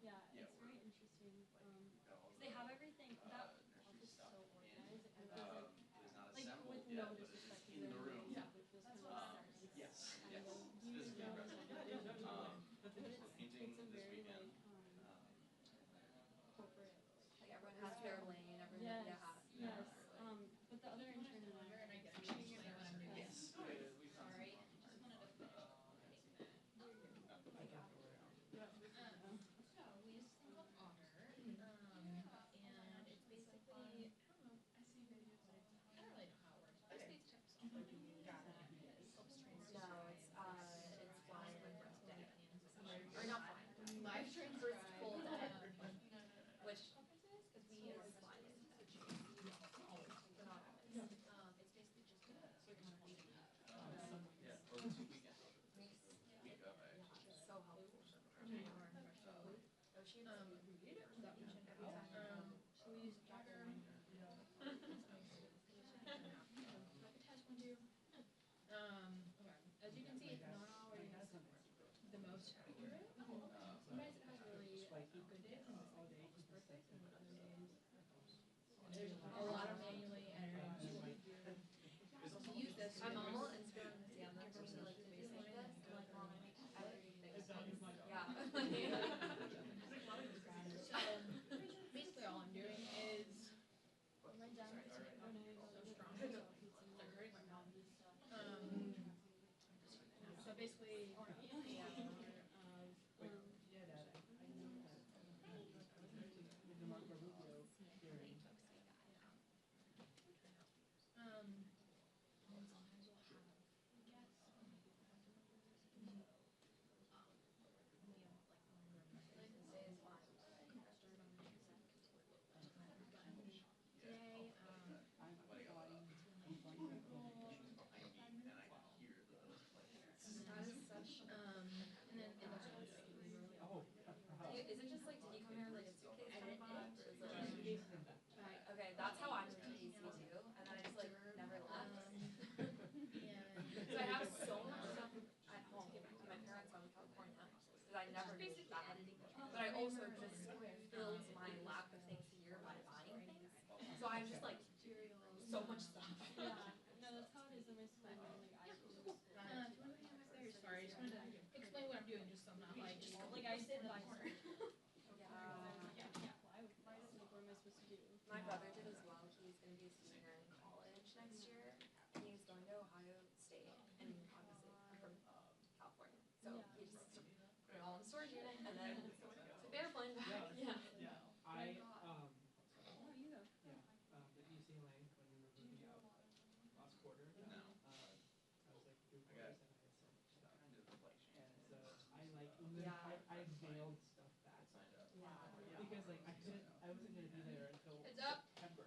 Yeah, yeah, it's very interesting. We've got all 'Cause they have everything. That nursery office is stuff so in, organized. It feels it is not like assembled with yet, no but it is disrespect to in the room. Yeah. It feels kind of like Yes, kind yes, of it's huge physically rooms, present. like, really big. That's But interesting. Painting it's a this very weekend. like corporate. Like everyone has their lane, everyone, Yes, yeah. yes. But the other intern and I get to explain what I'm doing. Yes. Sorry, We just wanted to take that. I got it. So we use something called Otter, and it's basically, I see videos. I don't really know how it works. Basically, it's text software that helps transcribe. No, it's flying or not flying. Live transcribe. Full down. Which because we use Slide. But not always. It's basically just a Yeah, or 2 weekends. Week of, actually. So helpful. Oh, she that we should every time. So we use Jagger. Okay. As you can see, it's not always the most accurate. Sometimes it has really good days and it's perfect, and other days there's a lot of manually editing. We use this. My mom will Instagram DM them for me like days like this. I'm like, Mom, I make everything. Yeah. So basically, all I'm doing is My dad used to when I go to the strong. hospital, he'd send me like my mom and stuff. So basically, Yeah. Yeah, Dad, I know that. With the Marco Rubio hearing. today, I'm flying from Behind me, and I can hear the, That is such. and then in the Oh. Is it just like, did you come here with like a suitcase kind of vibe? Or is it like, Suitcase and back. okay, that's how I moved to DC too, and then I just like never left. So I have so much stuff at home with my parents out in California that I never used that. But I also just filled my lap of things here by buying things. So I have just like so much stuff. Yeah. No, that's how it is in my school. Like I then Yeah. I mailed stuff back. Signed up. Yeah. Because like I wasn't gonna be there until Heads up. September.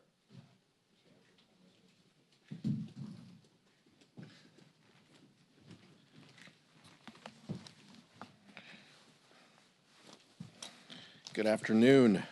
Good afternoon.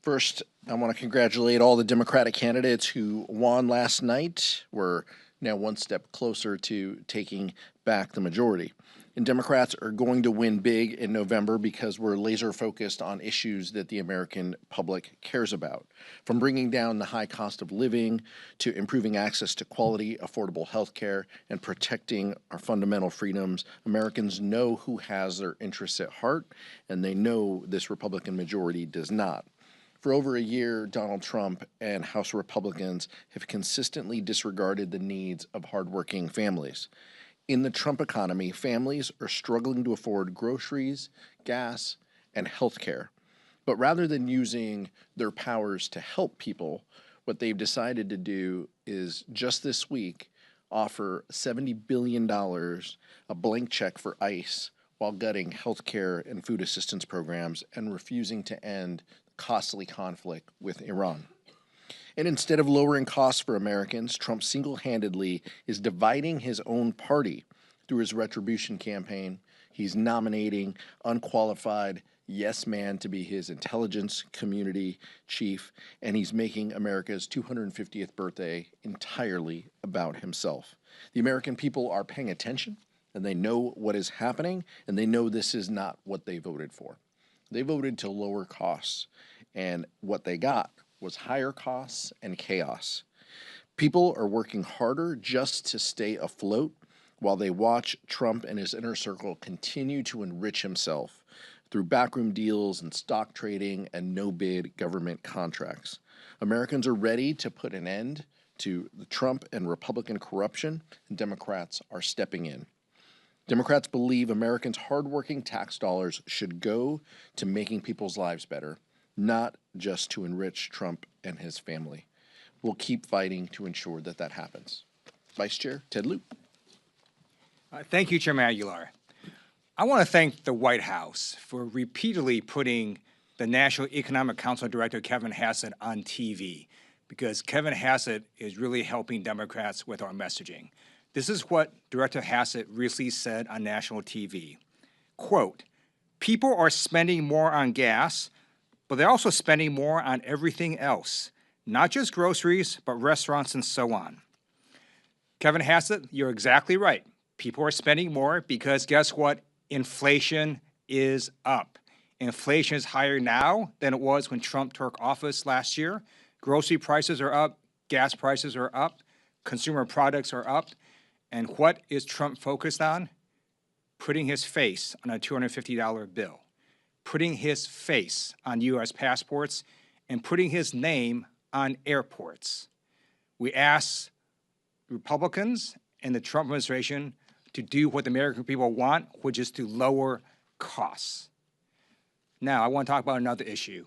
First, I want to congratulate all the Democratic candidates who won last night. We're now one step closer to taking back the majority. And Democrats are going to win big in November because we're laser focused on issues that the American public cares about. From bringing down the high cost of living to improving access to quality, affordable health care and protecting our fundamental freedoms, Americans know who has their interests at heart, and they know this Republican majority does not. For over a year, Donald Trump and House Republicans have consistently disregarded the needs of hardworking families. In the Trump economy, families are struggling to afford groceries, gas, and health care. But rather than using their powers to help people, what they've decided to do is just this week offer $70 billion, a blank check for ICE, while gutting health care and food assistance programs and refusing to end costly conflict with Iran. And instead of lowering costs for Americans, Trump single-handedly is dividing his own party through his retribution campaign. He's nominating unqualified yes man to be his intelligence community chief, and he's making America's 250th birthday entirely about himself. The American people are paying attention, and they know what is happening, and they know this is not what they voted for. They voted to lower costs, and what they got was higher costs and chaos. People are working harder just to stay afloat while they watch Trump and his inner circle continue to enrich himself through backroom deals and stock trading and no-bid government contracts. Americans are ready to put an end to the Trump and Republican corruption, and Democrats are stepping in. Democrats believe Americans' hardworking tax dollars should go to making people's lives better, not just to enrich Trump and his family. We'll keep fighting to ensure that that happens. Vice Chair Ted Lieu. Thank you, Chairman Aguilar. I want to thank the White House for repeatedly putting the National Economic Council Director, Kevin Hassett, on TV, because Kevin Hassett is really helping Democrats with our messaging. This is what Director Hassett recently said on national TV. Quote, "People are spending more on gas, but they're also spending more on everything else, not just groceries, but restaurants and so on." Kevin Hassett, you're exactly right. People are spending more because guess what? Inflation is up. Inflation is higher now than it was when Trump took office last year. Grocery prices are up, gas prices are up, consumer products are up. And what is Trump focused on? Putting his face on a $250 bill, putting his face on U.S. passports, and putting his name on airports. We ask Republicans and the Trump administration to do what the American people want, which is to lower costs. Now, I want to talk about another issue,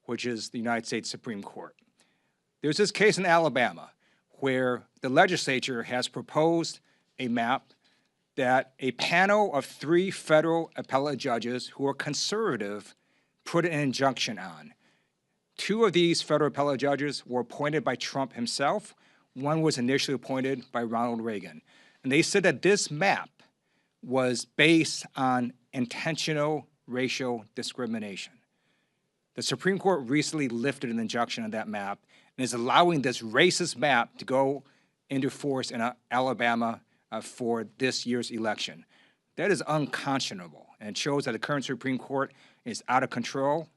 which is the United States Supreme Court. There's this case in Alabama where the legislature has proposed a map that a panel of 3 federal appellate judges who are conservative put an injunction on. 2 of these federal appellate judges were appointed by Trump himself. One was initially appointed by Ronald Reagan. And they said that this map was based on intentional racial discrimination. The Supreme Court recently lifted an injunction on that map and is allowing this racist map to go into force in Alabama for this year's election. That is unconscionable, and it shows that the current Supreme Court is out of control,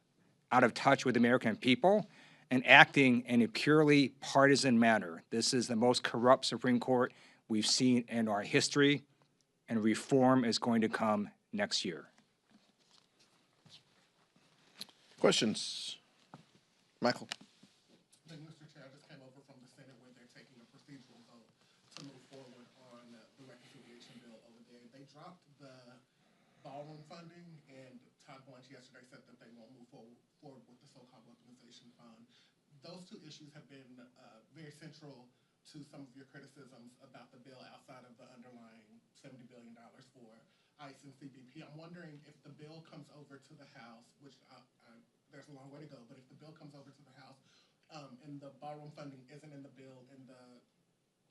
out of touch with the American people, and acting in a purely partisan manner. This is the most corrupt Supreme Court we've seen in our history, and reform is going to come next year. Questions? Michael. Thank you, Mr. Chair. I just came over from the Senate where they're taking a procedural vote to move forward on the reconciliation bill over there. They dropped the ballroom funding, and Todd Blanche yesterday said that they won't move forward with the so-called weaponization fund. Those 2 issues have been very central to some of your criticisms about the bill outside of the underlying $70 billion for ICE and CBP. I'm wondering if the bill comes over to the House, which there's a long way to go, but if the bill comes over to the House and the ballroom funding isn't in the bill and the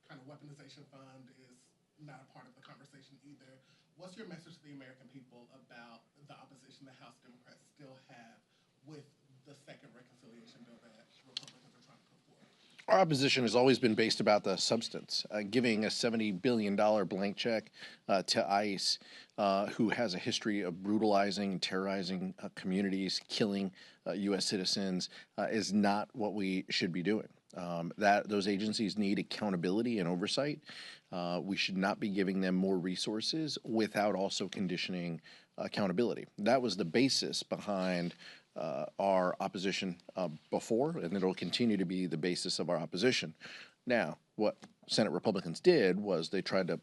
kind of weaponization fund is not a part of the conversation either, what's your message to the American people about the opposition the House Democrats still have with the second reconciliation bill that Republicans are trying to put forward? Our opposition has always been based about the substance, giving a $70 billion blank check to ICE, who has a history of brutalizing and terrorizing communities, killing U.S. citizens, is not what we should be doing. Those agencies need accountability and oversight. We should not be giving them more resources without also conditioning accountability. That was the basis behind our opposition before, and it'll continue to be the basis of our opposition. Now, what Senate Republicans did was they tried to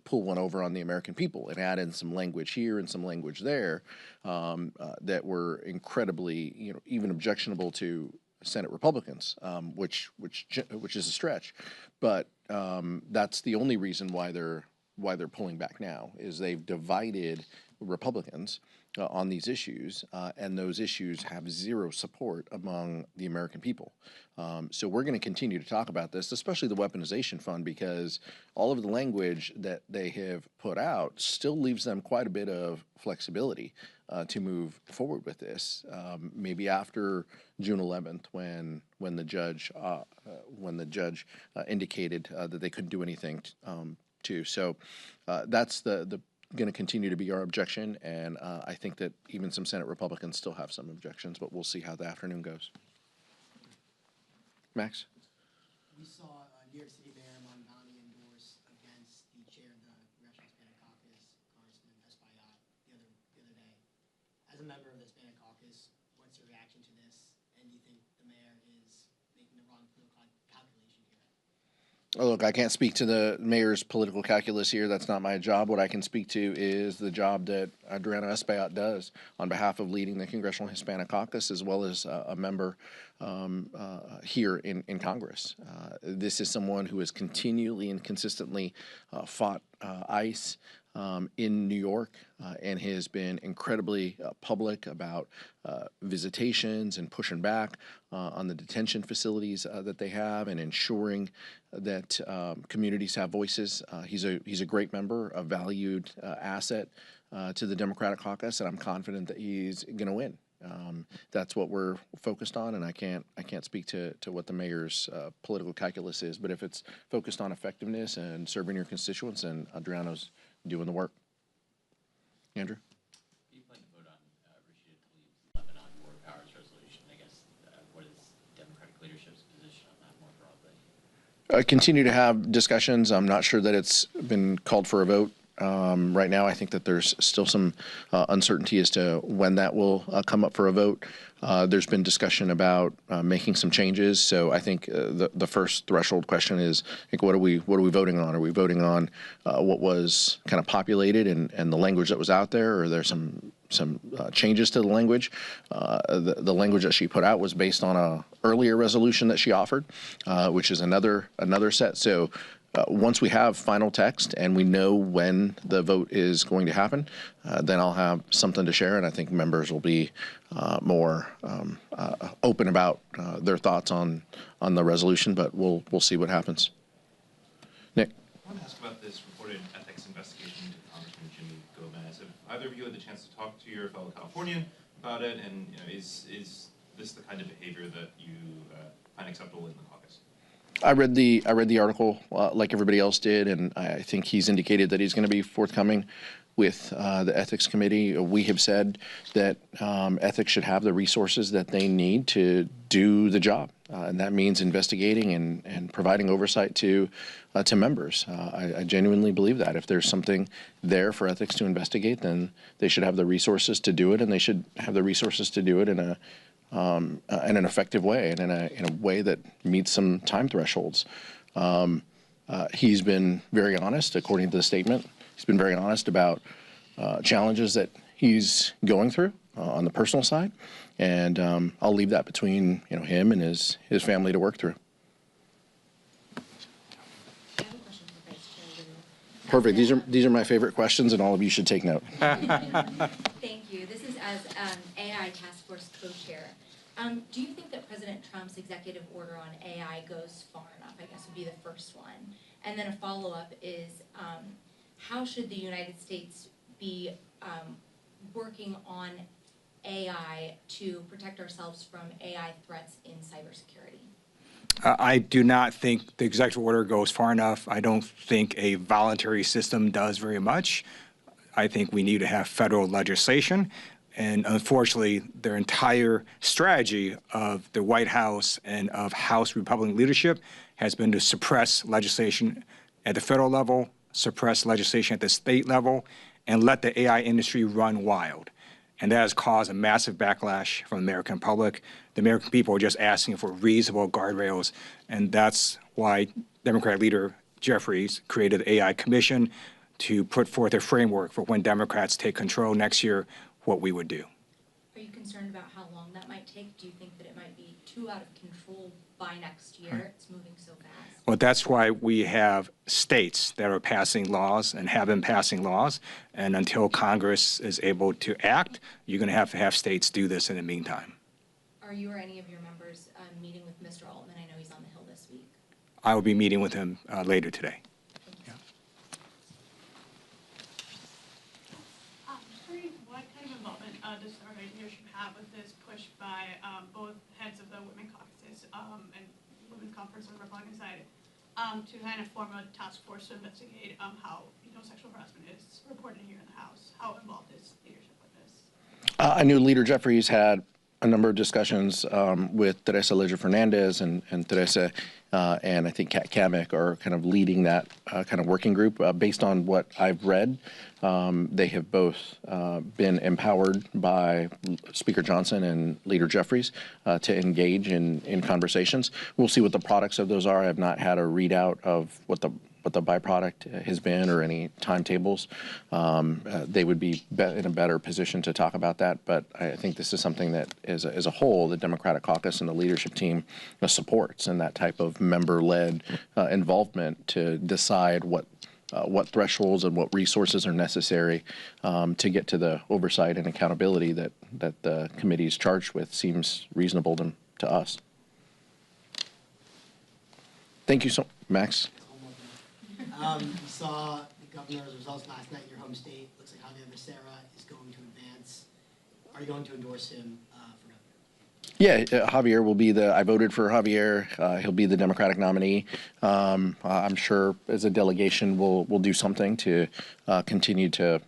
pull one over on the American people and add in some language here and some language there that were incredibly, even objectionable to Senate Republicans, which is a stretch. But that's the only reason why they're pulling back now, is they've divided Republicans on these issues, and those issues have zero support among the American people. So we're going to continue to talk about this, especially the weaponization fund, because all of the language that they have put out still leaves them quite a bit of flexibility to move forward with this. Maybe after June 11th, when the judge indicated that they couldn't do anything to. So that's the going to continue to be our objection, and I think that even some Senate Republicans still have some objections, but we'll see how the afternoon goes. Max? We saw New York City Mayor Mondani endorse against the chair of the Congressional Hispanic Caucus, Congressman Espaillat, the other day. As a member of the Hispanic Caucus, what's your reaction to this, and do you think the mayor is making the wrong political calculation here? Oh, look, I can't speak to the mayor's political calculus here. That's not my job. What I can speak to is the job that Adriana Espaillat does on behalf of leading the Congressional Hispanic Caucus, as well as a member here in Congress. This is someone who has continually and consistently fought ICE in New York and has been incredibly public about visitations and pushing back on the detention facilities that they have and ensuring that communities have voices. He's a great member, a valued asset to the Democratic caucus, and I'm confident that he's going to win. That's what we're focused on, and I can't speak to what the mayor's political calculus is, but if it's focused on effectiveness and serving your constituents, and Adriano's doing the work. Andrew? Do you plan to vote on Rashida Tlaib's Lebanon War Powers Resolution? I guess what is Democratic leadership's position on that more broadly? Continue to have discussions. I'm not sure that it's been called for a vote. Right now, I think that there's still some uncertainty as to when that will come up for a vote. There's been discussion about making some changes. So I think the first threshold question is, what are we voting on? Are we voting on what was kind of populated and the language that was out there, or are there some changes to the language? The language that she put out was based on a earlier resolution that she offered, which is another set. So once we have final text and we know when the vote is going to happen, then I'll have something to share, and I think members will be more open about their thoughts on the resolution. But we'll see what happens. Nick, I want to ask about this reported ethics investigation into Congressman Jimmy Gomez. Have either of you had the chance to talk to your fellow Californian about it, and is this the kind of behavior that you find acceptable in the caucus? I read the article like everybody else did, and I think he's indicated that he's going to be forthcoming with the ethics committee. We have said that ethics should have the resources that they need to do the job, and that means investigating and providing oversight to members. I genuinely believe that if there's something there for ethics to investigate, then they should have the resources to do it, and they should have the resources to do it in an effective way and in a way that meets some time thresholds. He's been very honest, according to the statement. He's been very honest about challenges that he's going through on the personal side, and I'll leave that between him and his family to work through. I have a question for Vice Chair Lieu. Perfect. These are my favorite questions, and all of you should take note. Thank you. This is as AI Task Force co-chair. Do you think that President Trump's executive order on AI goes far enough? I guess would be the first one. And then a follow-up is, how should the United States be working on AI to protect ourselves from AI threats in cybersecurity? I do not think the executive order goes far enough. I don't think a voluntary system does very much. I think we need to have federal legislation. And unfortunately, their entire strategy of the White House and of House Republican leadership has been to suppress legislation at the federal level, suppress legislation at the state level, and let the AI industry run wild. And that has caused a massive backlash from the American public. The American people are just asking for reasonable guardrails, and that's why Democrat leader Jeffries created the AI Commission to put forth a framework for when Democrats take control next year, what we would do. Are you concerned about how long that might take? Do you think that it might be too out of control by next year? Right. It's moving so fast. Well, that's why we have states that are passing laws and have been passing laws. And until Congress is able to act, you're going to have states do this in the meantime. Are you or any of your members meeting with Mr. Altman? I know he's on the Hill this week. I will be meeting with him later today. What kind of involvement does our leadership have with this push by both heads of the Women Caucuses and Women's Conference on the Republican side to kind of form a task force to investigate how sexual harassment is reported here in the House? How involved is leadership with this? I knew Leader Jeffries had a number of discussions with Teresa Leger Fernandez and Teresa and I think Kat Kamek are kind of leading that kind of working group. Based on what I've read, they have both been empowered by Speaker Johnson and Leader Jeffries to engage in conversations. We'll see what the products of those are. I have not had a readout of what the byproduct has been or any timetables. They would be in a better position to talk about that. But I think this is something that, as a whole, the Democratic caucus and the leadership team supports, and that type of member-led involvement to decide what thresholds and what resources are necessary to get to the oversight and accountability that the committee is charged with seems reasonable to us. Thank you so, Max. You saw the governor's results last night in your home state. Looks like Javier Becerra is going to advance. Are you going to endorse him for governor? Yeah, Javier will be I voted for Javier. He'll be the Democratic nominee. I'm sure as a delegation we'll do something to continue to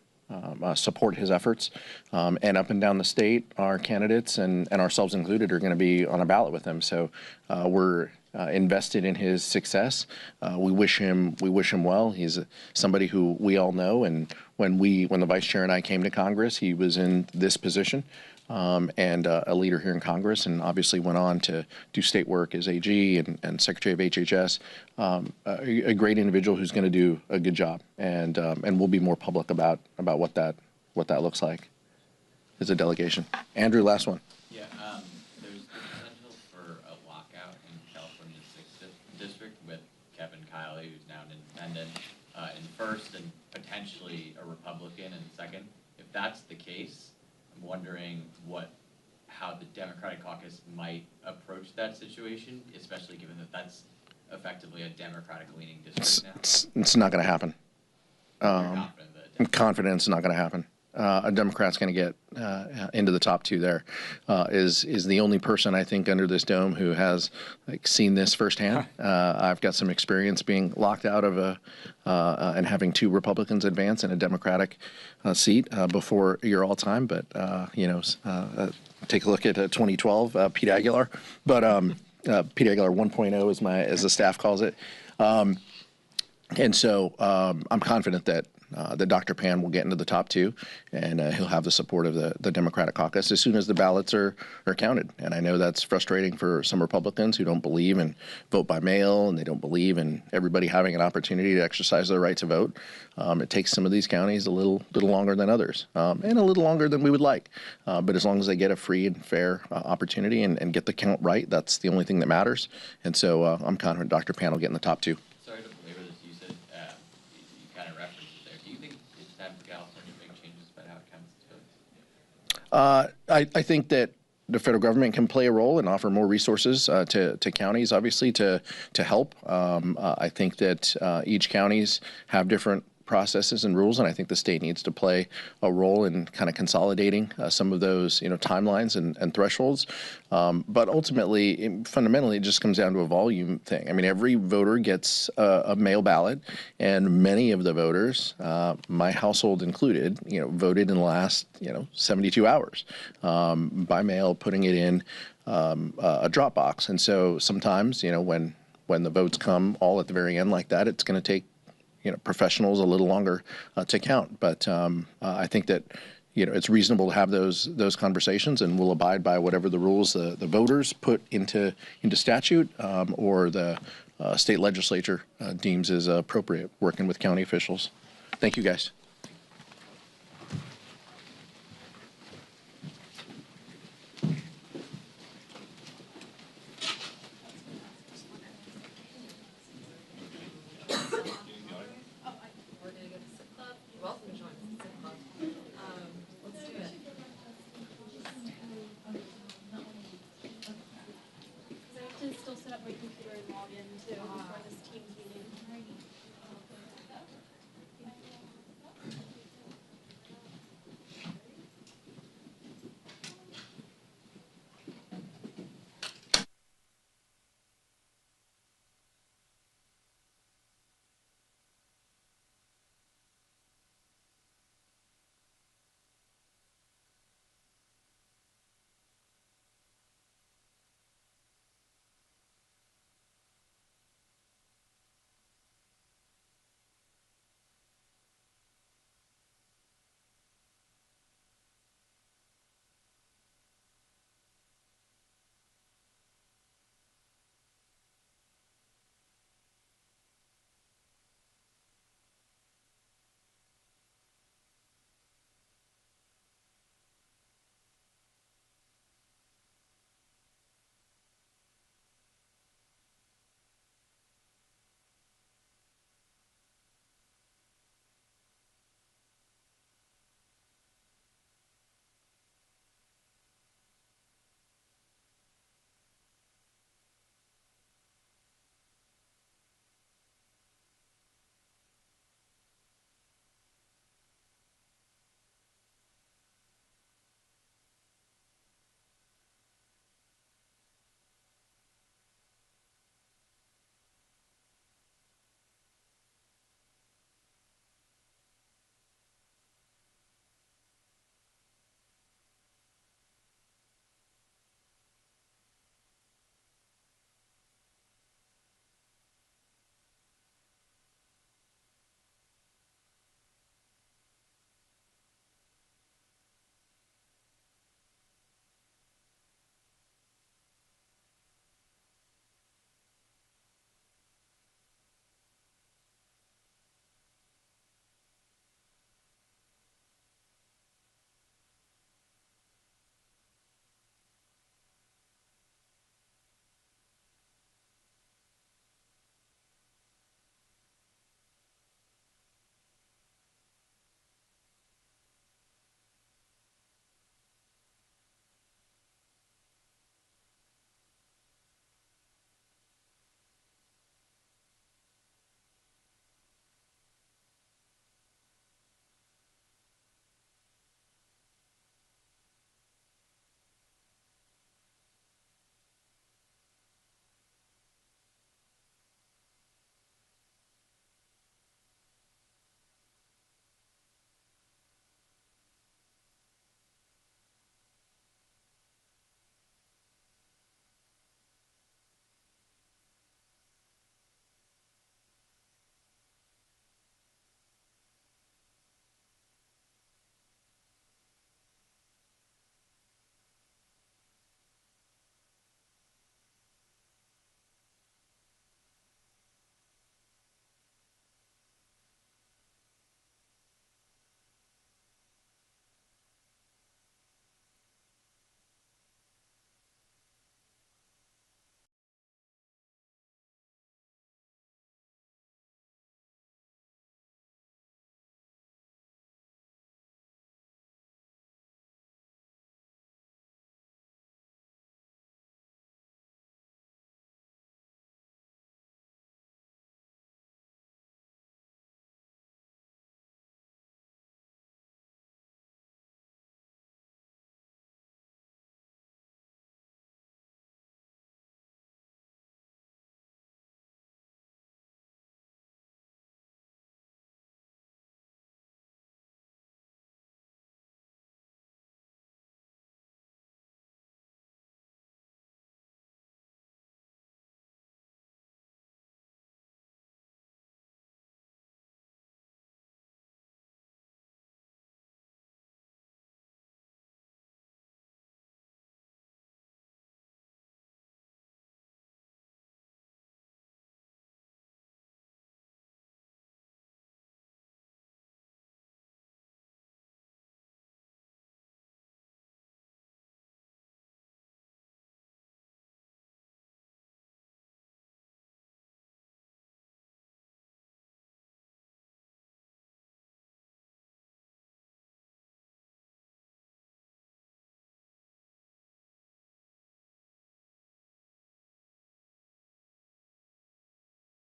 support his efforts. And up and down the state, our candidates and ourselves included are going to be on a ballot with him. So we're invested in his success. We wish him well. He's somebody who we all know, and when the vice chair and I came to Congress, he was in this position and a leader here in Congress, and obviously went on to do state work as AG and Secretary of HHS. A great individual who's going to do a good job, and we'll be more public about what that looks like as a delegation. Andrew, last one. Yeah, there's the potential for a lockout in California's 6th district with Kevin Kiley, who's now an independent, in first, and potentially a Republican in second. If that's the case, I'm wondering how the Democratic caucus might approach that situation, especially given that that's effectively a Democratic-leaning district now. It's not going to happen. I'm confident it's not going to happen. A Democrat's going to get into the top two there. Is the only person I think under this dome who has seen this firsthand. I've got some experience being locked out of and having two Republicans advance in a Democratic seat before your all time. But take a look at 2012 Pete Aguilar. But Pete Aguilar 1.0 as the staff calls it. And so I'm confident that Dr. Pan will get into the top two, and he'll have the support of the Democratic caucus as soon as the ballots are counted. And I know that's frustrating for some Republicans who don't believe in vote by mail, and they don't believe in everybody having an opportunity to exercise their right to vote. It takes some of these counties a little longer than others, and a little longer than we would like. But as long as they get a free and fair opportunity and get the count right, that's the only thing that matters. And so I'm confident Dr. Pan will get in the top two. Sorry to belabor this. You said you kind of referenced I think that the federal government can play a role and offer more resources to counties, obviously, to help. I think that each counties have different processes and rules, and I think the state needs to play a role in kind of consolidating some of those, timelines and thresholds. But ultimately, fundamentally, it just comes down to a volume thing. I mean, every voter gets a mail ballot, and many of the voters, my household included, voted in the last, 72 hours by mail, putting it in a drop box. And so sometimes, when the votes come all at the very end like that, it's going to take professionals a little longer to count. But I think that it's reasonable to have those conversations, and we'll abide by whatever the rules the voters put into statute or the state legislature deems is appropriate, working with county officials. Thank you, guys.